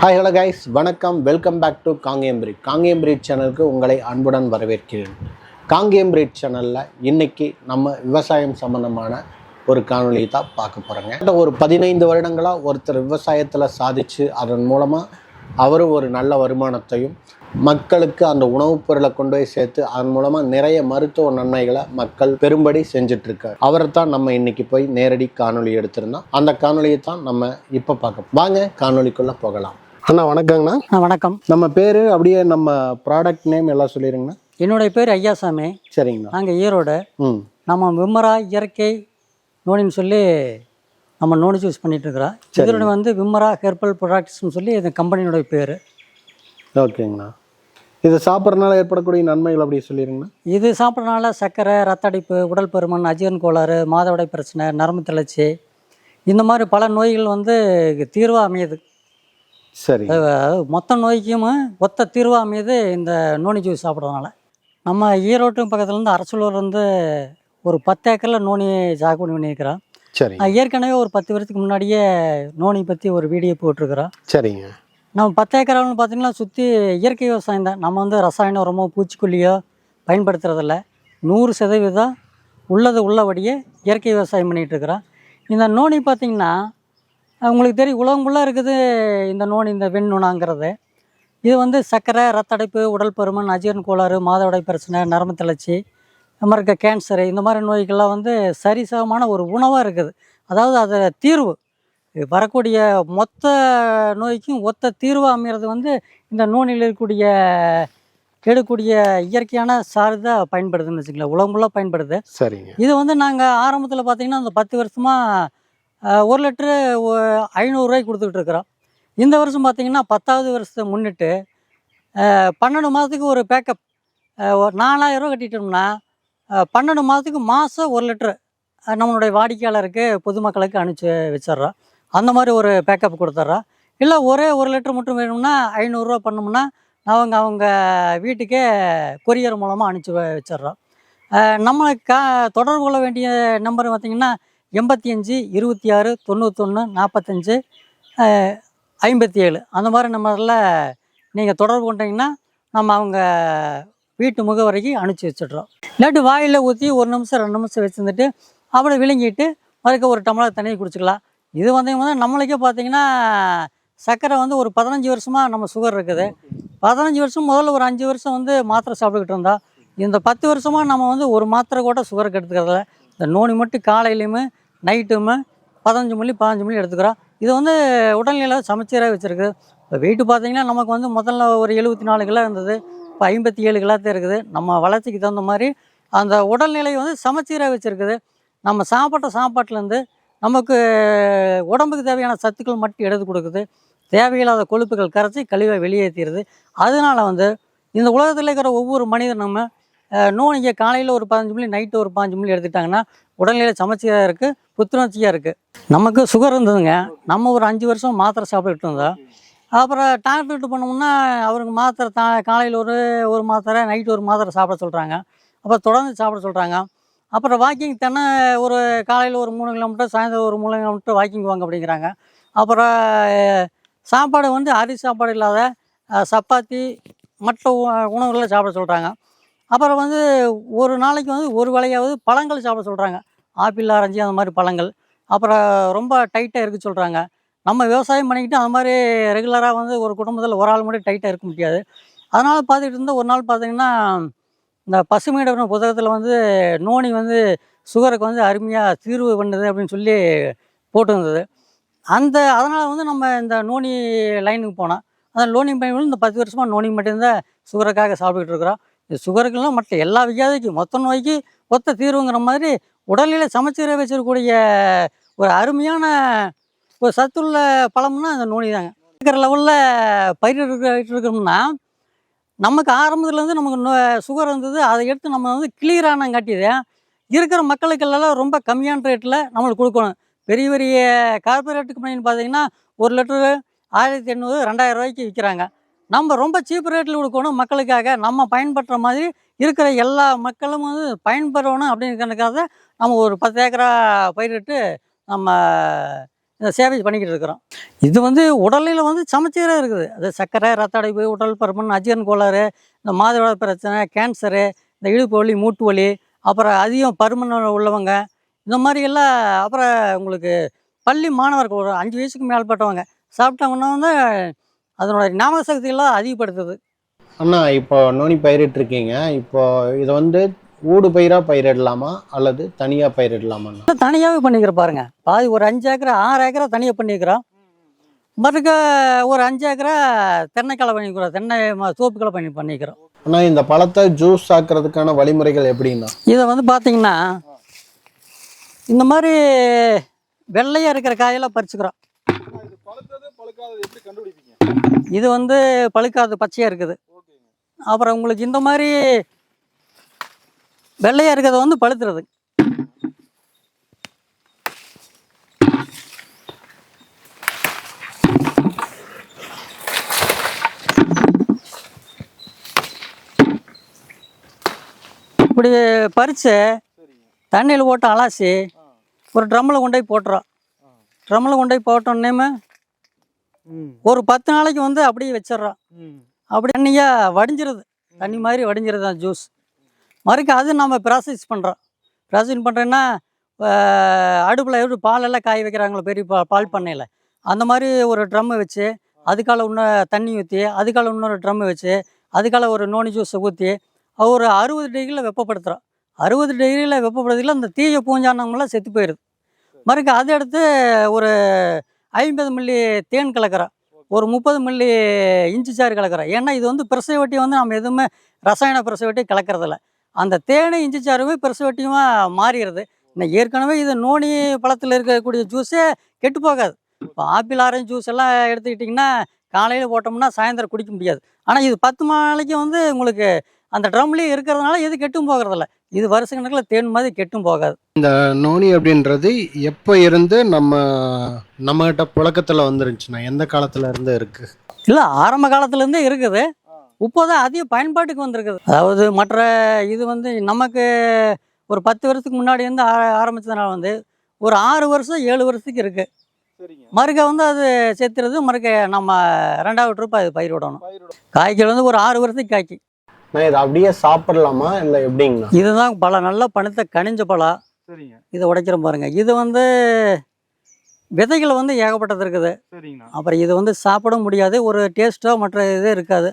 Hi hello guys, வணக்கம். Welcome back to Kangeyam breed சேனலுக்கு உங்களை அன்புடன் வரவேற்கிறேன். காங்கேயம் பிரீட் சேனலில் இன்றைக்கி நம்ம விவசாயம் சம்மந்தமான ஒரு காணொலியை தான் பார்க்க போகிறோங்க. ஒரு 15 வருடங்களாக ஒருத்தர் விவசாயத்தில் சாதித்து அதன் மூலமாக அவர் ஒரு நல்ல வருமானத்தையும் மக்களுக்கு அந்த உணவுப் பொருளை கொண்டு போய் சேர்த்து அதன் மூலமாக நிறைய மருத்துவ நன்மைகளை மக்கள் பெரும்படி செஞ்சிட்ருக்கார். அவரை தான் நம்ம இன்னைக்கு போய் நேரடி காணொலி எடுத்திருந்தோம். அந்த காணொலியை தான் நம்ம இப்போ பார்க்க வாங்க காணொலிக்குள்ளே போகலாம். அண்ணா வணக்கங்கண்ணா. வணக்கம். நம்ம பேர் அப்படியே நம்ம ப்ராடக்ட் நேம் எல்லாம் சொல்லிடுங்கண்ணா. என்னுடைய பேர் ஐயாசாமி. சரிங்கண்ணா. நாங்கள் ஈரோடு. நம்ம விம்மரா இயற்கை நோனின்னு சொல்லி நம்ம நோனி சூஸ் பண்ணிகிட்ருக்குறோம். இதோட வந்து விம்மரா ஹெர்பல் ப்ராடக்ட்ஸ்னு சொல்லி இந்த கம்பெனியோடைய பேர். ஓகேங்கண்ணா. இது சாப்பிட்றதுனால ஏற்படக்கூடிய நன்மைகள் அப்படி சொல்லிடுங்கண்ணா. இது சாப்பிட்றதுனால சர்க்கரை, ரத்த அடைப்பு, உடல் பருமன், அஜீரண கோளாறு, மாதவிடை பிரச்சனை, நரம்பு தளர்ச்சி, இந்த மாதிரி பல நோய்கள் வந்து தீர்வாக அமையுது. சரி. மொத்த நோய்க்கும் ஒத்த தீர்வாக அமையுது இந்த நோனி ஜூஸ் சாப்பிட்றதுனால. நம்ம ஈரோட்டு பக்கத்துலேருந்து அரசலூர் வந்து ஒரு 10 ஏக்கரில் நோனி சாகுபடி பண்ணியிருக்கிறோம். சரி. ஏற்கனவே ஒரு 10 வருஷத்துக்கு முன்னாடியே நோனி பற்றி ஒரு வீடியோ போட்டிருக்கிறோம். சரிங்க. நம்ம 10 ஏக்கரான்னு பார்த்தீங்கன்னா சுற்றி இயற்கை விவசாயம் தான். நம்ம வந்து ரசாயன உரமோ பூச்சிக்கொல்லியோ பயன்படுத்துறதில்ல. 100% உள்ளது உள்ளபடியே இயற்கை விவசாயம் பண்ணிகிட்ருக்குறோம். இந்த நோனி பார்த்திங்கன்னா உங்களுக்கு தெரியும், உலகம் ஃபுல்லாக இருக்குது இந்த நோனி, இந்த வெண் நுணாங்கிறது. இது வந்து சர்க்கரை, ரத்த அடைப்பு, உடல் பருமன், அஜீரண கோளாறு, மாதவிடை பிரச்சனை, நரம்பு தளர்ச்சி, இந்த மாதிரி இருக்க கேன்சரு, இந்த மாதிரி நோய்கள்லாம் வந்து சரிசமமான ஒரு உணவாக இருக்குது. அதாவது அதை தீர்வு வரக்கூடிய மொத்த நோய்க்கும் ஒத்த தீர்வாக அமைகிறது வந்து இந்த நோனியில் இருக்கக்கூடிய எடுக்கக்கூடிய இயற்கையான சாறு தான் பயன்படுதுன்னு வச்சுக்கலாம். உலகம் ஃபுல்லாக பயன்படுது. சரிங்க. இது வந்து நாங்கள் ஆரம்பத்தில் பார்த்திங்கன்னா அந்த 10 வருஷமாக 1 லிட்டரு 500 ரூபாய்க்கு கொடுத்துட்ருக்குறோம். இந்த வருஷம் பார்த்திங்கன்னா 10வது வருஷத்தை முன்னிட்டு 12 மாதத்துக்கு ஒரு பேக்கப் 4000 ரூபா கட்டிட்டோம்னா 12 மாதத்துக்கு மாதம் 1 லிட்டரு நம்மளுடைய வாடிக்கையாளருக்கு பொதுமக்களுக்கு அனுப்பிச்சி வச்சிட்றோம். அந்த மாதிரி ஒரு பேக்கப் கொடுத்துட்றோம். இல்லை ஒரே 1 லிட்டர் மட்டும் வேணும்னா 500 ரூபா பண்ணோம்னா அவங்க வீட்டுக்கே கொரியர் மூலமாக அனுப்பிச்சி வச்சிட்றோம். நம்மளுக்கு தொடர்பு கொள்ள வேண்டிய நம்பர் பார்த்திங்கன்னா 85 26 91 45 57 அந்த மாதிரி நம்பரில் நீங்கள் தொடர்பு கொண்டீங்கன்னா நம்ம அவங்க வீட்டு முகவரைக்கு அனுப்பிச்சி வச்சிட்றோம். இல்லாட்டி வாயில் ஊற்றி 1 நிமிஷம் 2 நிமிஷம் வச்சுருந்துட்டு அப்படியே விழுங்கிட்டு மறுக்க ஒரு டம்ளர் தண்ணியை குடிச்சிக்கலாம். இது வந்து நம்மளுக்கே பார்த்திங்கன்னா சர்க்கரை வந்து ஒரு 15 வருஷமாக நம்ம சுகர் இருக்குது. 15 வருஷம் முதல்ல ஒரு 5 வருஷம் வந்து மாத்திரை சாப்பிட்டுக்கிட்டு இருந்தோம். இந்த 10 வருஷமாக நம்ம வந்து ஒரு மாத்திரை கூட சுகருக்கு எடுத்துக்கிறதில்ல. இந்த நோனி மட்டும் காலையிலையுமே நைட்டுமே 15 மில்லி எடுத்துக்கிறோம். இது வந்து உடல்நிலையில் சமச்சீராக வச்சுருக்குது. இப்போ வெயிட்டு பார்த்திங்கன்னா நமக்கு வந்து முதல்ல ஒரு 74 கிலோ இருந்தது, இப்போ 57 கிலோ தான் இருக்குது. நம்ம வளர்ச்சிக்கு தகுந்த மாதிரி அந்த உடல்நிலை வந்து சமச்சீராக வச்சுருக்குது. நம்ம சாப்பிட்ற சாப்பாட்டிலேருந்து நமக்கு உடம்புக்கு தேவையான சத்துக்கள் மட்டும் எடுத்து கொடுக்குது. தேவையில்லாத கொழுப்புகள் கரைச்சி கழிவை வெளியேற்றிடுது. அதனால் வந்து இந்த உலகத்தில் இருக்கிற ஒவ்வொரு மனிதனும் நோனியை காலையில் ஒரு 15 மில்லி, நைட்டு ஒரு 5 மில்லி எடுத்துக்கிட்டாங்கன்னா உடல்நிலை சமச்சீராக இருக்குது, புத்துணர்ச்சியாக இருக்குது. நமக்கு சுகர் இருந்ததுங்க. நம்ம ஒரு 5 வருஷம் மாத்திரை சாப்பிட்டுட்டு இருந்தோம். அப்புறம் டாக்டர்கிட்ட போனோம்னா அவருக்கு மாத்திரை காலையில் ஒரு மாத்திரை, நைட்டு ஒரு மாத்திரை சாப்பிட சொல்கிறாங்க. அப்புறம் தொடர்ந்து சாப்பிட சொல்கிறாங்க. அப்புறம் வாக்கிங் தானே ஒரு காலையில் ஒரு 3 கிலோமீட்டர், சாயந்தரம் ஒரு 3 கிலோமீட்டர் வாக்கிங் வாங்க அப்படிங்கிறாங்க. அப்புறம் சாப்பாடு வந்து அரிசி சாப்பாடு இல்லாத சப்பாத்தி மற்ற உணவுகளை சாப்பிட சொல்கிறாங்க. அப்புறம் வந்து ஒரு நாளைக்கு வந்து ஒரு வேளையாவது பழங்கள் சாப்பிட சொல்கிறாங்க. ஆப்பிள், ஆரஞ்சு அந்த மாதிரி பழங்கள். அப்புறம் ரொம்ப டைட்டாக இருக்க சொல்கிறாங்க. நம்ம விவசாயம் பண்ணிக்கிட்டு அந்த மாதிரி ரெகுலராக வந்து ஒரு குடும்பத்தில் ஒரு ஆள் மட்டும் டைட்டாக இருக்க முடியாது. அதனால் பார்த்துக்கிட்டு இருந்தால் ஒரு நாள் பார்த்திங்கன்னா இந்த பசுமையிட புத்தகத்தில் வந்து நோனி வந்து சுகருக்கு வந்து அருமையாக தீர்வு பண்ணுது அப்படின்னு சொல்லி போட்டிருந்தது. அதனால் வந்து நம்ம இந்த நோனி லைனுக்கு போனோம். அந்த நோனி பயன் இந்த 10 வருஷமாக நோனி மட்டும்தான் சுகருக்காக சாப்பிட்டுக்கிட்டு இருக்கிறோம். இந்த சுகருக்கெல்லாம் மற்ற எல்லா வியாதிக்கும் மொத்த நோய்க்கு ஒத்த தீர்வுங்கிற மாதிரி உடல்நிலை சமச்சீரை வச்சிருக்கக்கூடிய ஒரு அருமையான ஒரு சத்துள்ள பழம்னா அந்த நோனி தாங்க. இருக்கிற லெவலில் பயிரிட்டுருக்கோம்னா நமக்கு ஆரம்பத்துலேருந்து நமக்கு சுகர் இருந்தது. அதை எடுத்து நம்ம வந்து கிளியரானங்காட்டியது இருக்கிற மக்களுக்கெல்லாம் ரொம்ப கம்மியான ரேட்டில் நம்மளுக்கு கொடுக்கணும். பெரிய பெரிய கார்பரேட் கம்பெனின்னு பார்த்தீங்கன்னா 1 லிட்டரு 1800 2000 ரூபாய்க்கு விற்கிறாங்க. நம்ம ரொம்ப சீப் ரேட்டில் கொடுக்கணும் மக்களுக்காக. நம்ம பயன்படுற மாதிரி இருக்கிற எல்லா மக்களும் வந்து பயன்பெறணும் அப்படிங்கிறதுக்காக நம்ம ஒரு 10 ஏக்கரா பயிரிட்டு நம்ம இந்த சேவை பண்ணிக்கிட்டு இருக்கிறோம். இது வந்து உடலில் வந்து சமச்சீரே இருக்குது. அது சர்க்கரை, ரத்த அடைப்பு, உடல் பருமன், அஜீரண கோளாறு, இந்த மாதவிடாய் பிரச்சனை, கேன்சரு, இந்த இடுப்பு வலி, மூட்டு வலி, அப்புறம் அதிகம் பருமன் உள்ளவங்க, இந்த மாதிரி எல்லாம். அப்புறம் உங்களுக்கு பள்ளி மாணவர்கள் ஒரு 5 வயசுக்கு மேற்பட்டவங்க சாப்பிட்டாங்கன்னா வந்து அதனோட ஞாபக சக்தியெல்லாம் அதிகப்படுத்துது. அண்ணா இப்போ நோனி பயிரிட்டுருக்கீங்க. இப்போ இதை வந்து ஊடு பயிராக பயிரிடலாமா அல்லது தனியாக பயிரிடலாமாண்ணா? தனியாகவே பண்ணிக்கிறோம் பாருங்க. பாதி ஒரு 5 ஏக்கரா 6 ஏக்கரா தனியாக பண்ணிக்கிறோம். மறுக்க ஒரு 5 ஏக்கரா தென்னைக்களை பண்ணிக்கிறோம். தோப்புக்களை பண்ணிக்கிறோம். ஆனால் இந்த பழத்தை ஜூஸ் ஆக்குறதுக்கான வழிமுறைகள் எப்படின்னா? இதை வந்து பார்த்தீங்கன்னா இந்த மாதிரி வெள்ளையாக இருக்கிற காயெல்லாம் பறிச்சுக்கிறோம். இது வந்து பழுக்காது, பச்சையாக இருக்குது. அப்புறம் உங்களுக்கு இந்த மாதிரி வெள்ளையாக இருக்கிறத வந்து பழுத்துறது. இப்படி பறித்து தண்ணியில் போட்டு அலாசி ஒரு ட்ரம்மில் கொண்டு போய் போட்டுறோம். ட்ரம்மில் கொண்டு போய் போட்டோன்னே ஒரு 10 நாளைக்கு வந்து அப்படியே வச்சிட்றோம். அப்படி தண்ணியாக வடிஞ்சிருது, தண்ணி மாதிரி வடிஞ்சிருது அந்த ஜூஸ். மறுக்க அது நம்ம ப்ராசஸ் பண்ணுறோம். ப்ராசஸ் பண்ணுறோன்னா அடுப்பில் எப்படி பாலெல்லாம் காய வைக்கிறாங்களோ பெரிய பால் பண்ணையில், அந்த மாதிரி ஒரு ட்ரம்மு வச்சு அதுக்கால இன்னும் தண்ணி ஊற்றி அதுக்கால இன்னொரு ட்ரம்மு வச்சு அதுக்கால ஒரு நோனி ஜூஸை ஊற்றி ஒரு 60 டிகிரியில் வெப்பப்படுத்துகிறோம். 60 டிகிரியில் வெப்பப்படுறதுல அந்த தீய பூஞ்சானங்கள்லாம் செத்து போயிடுது. மறுக்க அதை எடுத்து ஒரு 50 மில்லி தேன் கலக்கிறோம், ஒரு 30 மில்லி இஞ்சி சாறு கலக்கிறோம். ஏன்னா இது வந்து ப்ரிசர்வேட்டிவ் வந்து நம்ம எதுவுமே ரசாயன ப்ரிசர்வேட்டிவ் கலக்கிறதில்ல. அந்த தேனை இஞ்சி சாருமே ப்ரிசர்வேட்டிவாக மாறிடுது. இன்னும் ஏற்கனவே இது நோனி பழத்தில் இருக்கக்கூடிய ஜூஸே கெட்டு போகாது. இப்போ ஆப்பிள் ஆரஞ்சு ஜூஸ் எல்லாம் எடுத்துக்கிட்டிங்கன்னா காலையில் போட்டோம்னா சாயந்தரம் குடிக்க முடியாது. ஆனால் இது 10 நாளைக்கு வந்து உங்களுக்கு அந்த ட்ரம்லேயே இருக்கிறதுனால எது கெட்டும் போகிறதில்ல. இது வருஷ கணக்கில் தேன் மாதிரி கெட்டும் போகாது. இந்த நோனி அப்படின்றது எப்போ இருந்து நம்மகிட்ட புழக்கத்தில் வந்துருந்துச்சுண்ணா? எந்த காலத்துல இருந்து இருக்கு? இல்லை, ஆரம்ப காலத்துலேருந்தே இருக்குது. இப்போதான் அதிக பயன்பாட்டுக்கு வந்திருக்குது. அதாவது மற்ற இது வந்து நமக்கு ஒரு 10 வருஷத்துக்கு முன்னாடி வந்து ஆரம்பித்ததுனால வந்து ஒரு 6 வருஷம் 7 வருஷத்துக்கு இருக்குது. மறுக்க வந்து அது செத்துறது. மறுக்க நம்ம 2வது ட்ரிப் அது பயிர் விடணும். காய்கள் வந்து ஒரு 6 வருஷத்துக்கு காய்க்கு. நான் இதை அப்படியே சாப்பிடலாமா இல்லை எப்படிங்கண்ணா? இதுதான் பழம், நல்லா பழுத்த கனிஞ்ச பழம். இதை உடைக்கிறோம் பாருங்க. இது வந்து விதைகள் வந்து ஏகப்பட்டது இருக்குது. அப்புறம் இது வந்து சாப்பிட முடியாது, ஒரு டேஸ்ட்டோ மற்ற இது இருக்காது.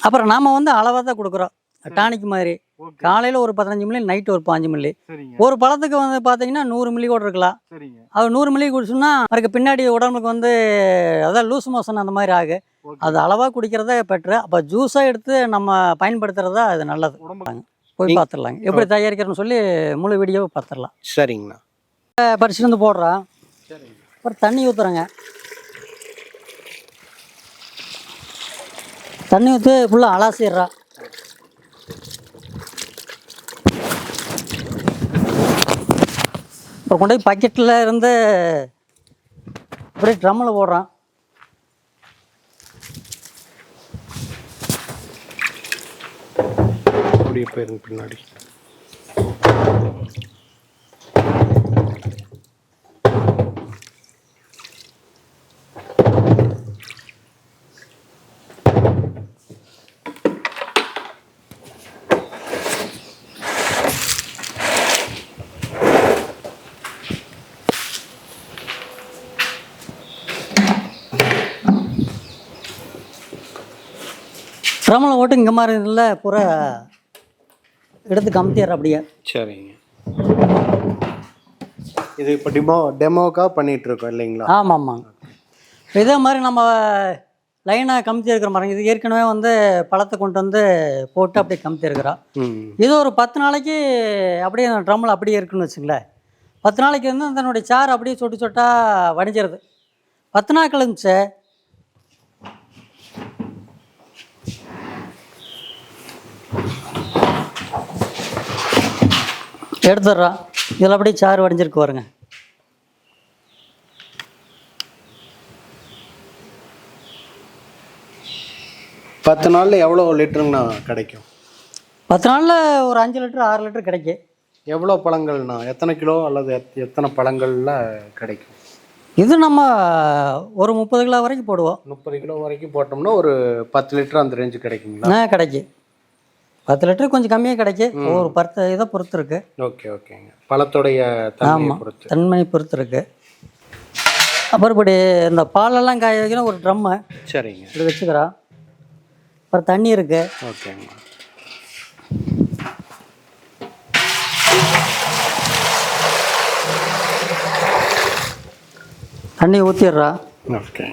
அப்புறம் நாம் வந்து அளவாக தான் கொடுக்குறோம், டானிக் மாதிரி. காலையில் ஒரு 15 மில்லி, நைட்டு ஒரு 5 மில்லி. ஒரு பழத்துக்கு வந்து பார்த்தீங்கன்னா 100 மில்லி கூட இருக்கலாம். அது 100 மில்லி குடிச்சோம்னா அதுக்கு பின்னாடி உடம்புக்கு வந்து அதான் லூஸ் மோஷன் அந்த மாதிரி ஆகு. அது அளவாக குடிக்கிறதே பெட்ரு. அப்போ ஜூஸாக எடுத்து நம்ம பயன்படுத்துகிறதா அது நல்லது. போய் பார்த்துடலாங்க எப்படி தயாரிக்கிறோன்னு சொல்லி முழு வீடியோவை பார்த்துடலாம். சரிங்கண்ணா. பறிச்சுட்டு வந்து போடுறோம். அப்புறம் தண்ணி ஊற்றுறோங்க. தண்ணி ஊற்றி ஃபுல்லாக அலாசிடுறோம். இப்போ கொண்டு போய் பக்கெட்டில் இருந்து அப்படியே ட்ரம்மில் போடுறோம். அப்படியே போயிருங்க பின்னாடி. ட்ரம்மில் போட்டு இங்கே மாதிரி இதில் பூரா எடுத்து கமுத்திடுற அப்படியே. சரிங்க. இது இப்போ டெமோக்காக பண்ணிகிட்ருக்கோம் இல்லைங்களா? ஆமாம் ஆமாங்க. இதே மாதிரி நம்ம லைனாக கமுத்தி இருக்கிற மாதிரி இது ஏற்கனவே வந்து பழத்தை கொண்டு வந்து போட்டு அப்படியே கமுத்தி இருக்கிறோம். இது ஒரு 10 நாளைக்கு அப்படியே ட்ரம்மில் அப்படியே இருக்குன்னு வச்சுங்களேன். 10 நாளைக்கு வந்து அதனுடைய சாறு அப்படியே சொட்டு சொட்டாக வடிஞ்சிருது. 10 நாள் கழிச்சு எடுத்துடுறோம். இதில் அப்படியே சாறு வடிஞ்சிருக்கு பாருங்க. பத்து நாளில் எவ்வளோ லிட்டருங்கண்ணா கிடைக்கும்? 10 நாளில் ஒரு 5 லிட்டர் 6 லிட்டர் கிடைக்கும். எவ்வளோ பழங்கள்ண்ணா, எத்தனை கிலோ அல்லது எத்தனை பழங்களில் கிடைக்கும்? இது நம்ம ஒரு 30 கிலோ வரைக்கும் போடுவோம். 30 கிலோ வரைக்கும் போட்டோம்னா ஒரு 10 லிட்டர் அந்த ரேஞ்சு கிடைக்குங்களா? கிடைக்கும். 10 லிட்டர் கொஞ்சம் கம்மியாக கிடைக்கும். ஒரு 10 இதை பொறுத்து இருக்கு. ஓகே ஓகேங்க. பழத்தோடைய தன்மையை பொறுத்து, தன்மையை பொறுத்து இருக்கு. அப்புறம் இப்படி இந்த பாலெல்லாம் காய வைக்கணும் ஒரு ட்ரம்மு. சரிங்க. இப்படி வச்சுக்கிறோம். அப்புறம் தண்ணி இருக்கு. ஓகேங்க. தண்ணி ஊற்றிடுறா. ஓகே.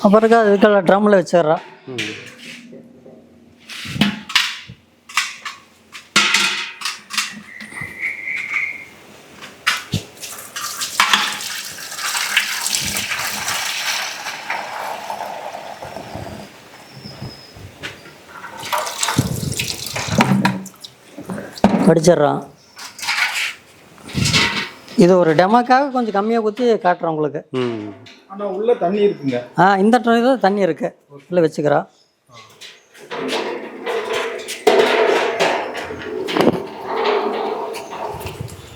அப்புறம் அதுக்கெல்லாம் ட்ரம்மில் வச்சிடுறா. படிச்சிடுறான். இது ஒரு டெமோக்காக கொஞ்சம் கம்மியாக ஊற்றி காட்டுறோம் உங்களுக்கு. ஆனால் உள்ள தண்ணி இருக்குங்க. இந்த இதில் தண்ணி இருக்கு. உள்ள வச்சுக்கிறா.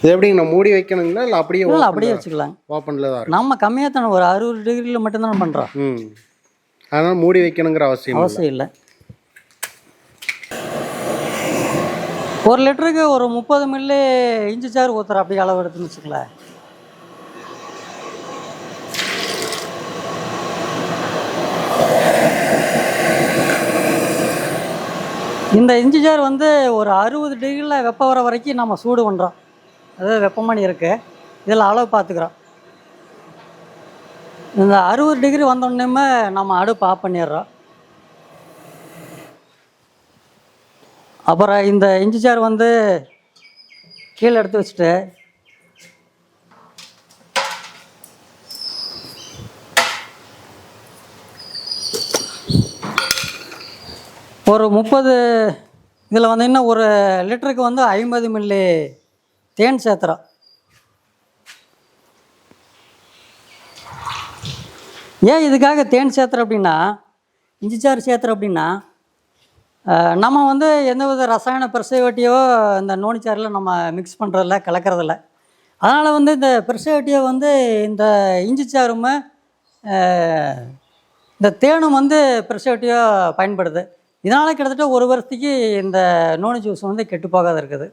இது எப்படிங்க, மூடி வைக்கணுங்களா இல்லை அப்படியே? இல்லை, அப்படியே வச்சுக்கலாம். ஓப்பனில் தான் நம்ம கம்மியாக தானே ஒரு 60 டிகிரியில் மட்டும்தானே பண்ணுறோம். அதனால் மூடி வைக்கணுங்கிற அவசியம் இல்லை. 1 லிட்டருக்கு ஒரு 30 மில்லி இஞ்சி சாறு ஊற்றுறோம். அப்படி அளவு எடுத்துன்னு வச்சுக்கலாம். இந்த இஞ்சி சாறு வந்து ஒரு 60 டிகிரியில் வெப்பம் வர வரைக்கும் நம்ம சூடு பண்ணுறோம். அதாவது வெப்பமணி இருக்குது, இதில் அளவு பார்த்துக்குறோம். இந்த 60 டிகிரி வந்தோடனே நம்ம அடுப்பு ஆஃப் பண்ணிடுறோம். அப்புறம் இந்த இஞ்சி சாறு வந்து கீழே எடுத்து வச்சுட்டு ஒரு 30 இதில் வந்து இன்னும் 1 லிட்டருக்கு வந்து 50 மில்லி தேன் சேர்த்துறோம். ஏன் இதுக்காக தேன் சேர்த்துறோம் அப்படின்னா, இஞ்சி சாறு சேர்த்துறோம் அப்படின்னா, நம்ம வந்து எந்தவித ரசாயன ப்ரிசர்வேட்டிவோ இந்த நோனிச்சாறில் நம்ம மிக்ஸ் பண்ணுறதில்ல, கலக்கிறதில்ல. அதனால் வந்து இந்த ப்ரிசர்வேட்டிவ் வந்து இந்த இஞ்சி சாறும் இந்த தேனும் வந்து ப்ரிசர்வேட்டிவாக பயன்படுது. இதனால் கிட்டத்தட்ட 1 வருஷத்துக்கு இந்த நோனி ஜூஸ் வந்து கெட்டு போகாத இருக்குது.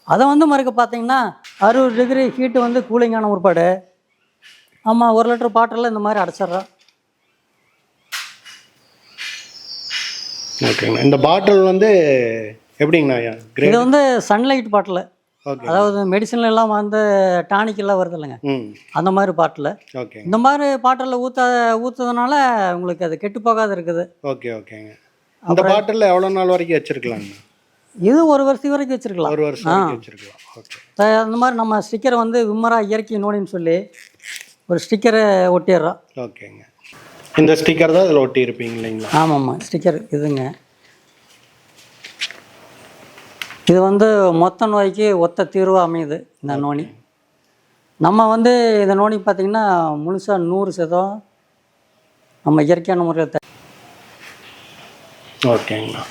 அதை வந்து மறுக்க பார்த்தீங்கன்னா 60 டிகிரி ஹீட்டு வந்து கூலிங்கான ஒருபாடு ஆமாம் 1 லிட்டர் பாட்டிலில் இந்த மாதிரி அடைச்சிட்றோம். ஓகேங்க. இந்த பாட்டில் வந்து எப்படிங்கண்ணா? இது வந்து சன்லைட் பாட்டில். அதாவது மெடிசன்ல எல்லாம் வந்து டானிக் எல்லாம் வருது இல்லைங்க, அந்த மாதிரி பாட்டில். இந்த மாதிரி பாட்டில் ஊற்றுறதுனால உங்களுக்கு அது கெட்டு போகாத இருக்குது. ஓகே ஓகேங்க. அந்த பாட்டில் எவ்வளோ நாள் வரைக்கும் வச்சுருக்கலாங்கண்ணா? இது 1 வருஷம் வரைக்கும் வச்சுருக்கலாம். 1 வருஷம் வச்சுருக்கலாம். ஓகே. அந்த மாதிரி நம்ம ஸ்டிக்கரை வந்து விம்மரா இயற்கை நோனின்னு சொல்லி ஒரு ஸ்டிக்கரை ஒட்டிடுறோம். ஓகேங்க. இந்த ஸ்டிக்கர் தான் இதில் ஒட்டி இருப்பீங்க இல்லைங்களா? ஆமாம்மா, ஸ்டிக்கர் இதுங்க. இது வந்து மொத்த நோய்க்கு ஒத்த தீர்வாக அமையுது இந்த நோனி. நம்ம வந்து இந்த நோனி பார்த்திங்கன்னா முழுசாக 100% நம்ம இயற்கையான முறையில் ஓகேங்கண்ணா.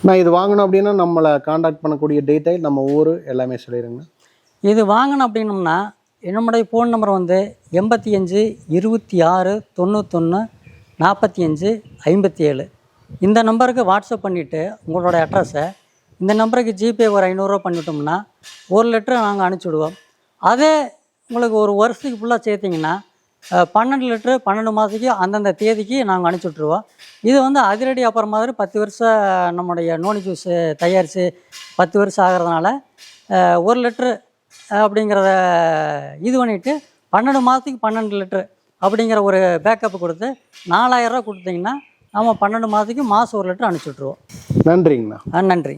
நான் இது வாங்கணும் அப்படின்னா நம்மளை காண்டாக்ட் பண்ணக்கூடிய டீட்டெயில், நம்ம ஊர் எல்லாமே சொல்லிடுங்க. இது வாங்கணும் அப்படின்னோம்னா என்னுடைய ஃபோன் நம்பர் வந்து 85 26 91 45 57. இந்த நம்பருக்கு வாட்ஸ்அப் பண்ணிவிட்டு உங்களோட அட்ரஸை இந்த நம்பருக்கு ஜிபே ஒரு 500 ரூபா பண்ணிவிட்டோம்னா 1 லிட்டர் நாங்கள் அனுப்பிச்சுடுவோம். அதே உங்களுக்கு ஒரு வருஷத்துக்கு ஃபுல்லாக சேர்த்திங்கன்னா 12 லிட்டரு 12 மாதத்துக்கு அந்தந்த தேதிக்கு நாங்கள் அனுப்பிச்சுட்ருவோம். இது வந்து அதிரடி அப்புறம் மாதிரி 10 வருஷம் நம்முடைய நோனி ஜூஸு தயாரித்து 10 வருஷம் ஆகிறதுனால 1 லிட்ரு அப்படிங்கிறத இது பண்ணிவிட்டு 12 மாதத்துக்கு 12 லிட்ரு அப்படிங்கிற ஒரு பேக்கப் கொடுத்து 4000 ரூபா கொடுத்தீங்கன்னா நம்ம 12 மாதத்துக்கு மாதம் 1 லிட்டர் அனுப்பிச்சுட்ருவோம். நன்றிங்கண்ணா. நன்றி.